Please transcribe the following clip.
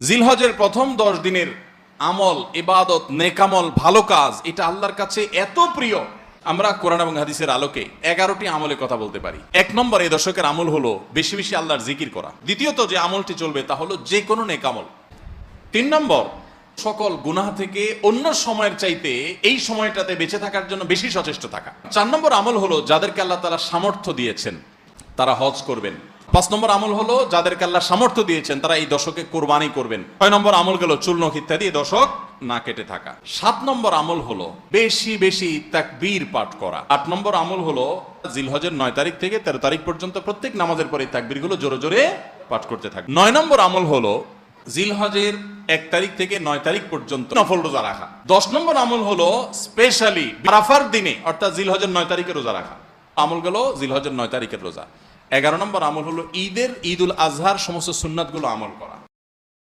জিলহজের প্রথম 10 দিনের আমল, ইবাদত, নেকামল, ভালো কাজ, এটা আল্লাহর কাছে এত প্রিয়। আমরা কোরআন এবং হাদিসের আলোকে 11টি আমলের কথা বলতে পারি। 1 নম্বর এই দশকের আমল হলো বেশি বেশি আল্লাহর জিকির করা। দ্বিতীয়ত যে আমলটি চলবে তা হলো যে কোনো নেকামল। 3 নম্বর, সকল গুনাহ থেকে অন্য সময়ের চাইতে এই সময়টাতে বেঁচে থাকার জন্য বেশি সচেষ্ট থাকা। 4 নম্বর আমল হলো যাদেরকে আল্লাহ তাআলা সামর্থ্য দিয়েছেন তারা হজ করবেন। 5 নম্বর আমল হলো যাদেরকে আল্লাহ সামর্থ্য দিয়েছেন তারা এই দশকে কোরবানি করবেন। 6 নম্বর আমল গেল চুল নখ ইত্যাদি এই দশক না কেটে থাকা। 7 নম্বর আমল হলো বেশি বেশি তাকবীর পাঠ করা। 8 নম্বর আমল হলো জিলহজের 9 তারিখ থেকে 13 তারিখ পর্যন্ত প্রত্যেক নামাজের পরে তাকবীরগুলো জোরে জোরে পাঠ করতে থাকা। 9 নম্বর আমল হলো জিলহজের 1 তারিখ থেকে 9 তারিখ পর্যন্ত নফল রোজা রাখা। 10 নম্বর আমল হলো স্পেশালি আরাফার দিনে অর্থাৎ জিলহজের 9 তারিখে রোজা রাখা। আমল গেল জিলহজের 9 তারিখের রোজা। 11 নম্বর আমল হলো ঈদুল আজহার সমস্ত সুন্নাতগুলো আমল করা।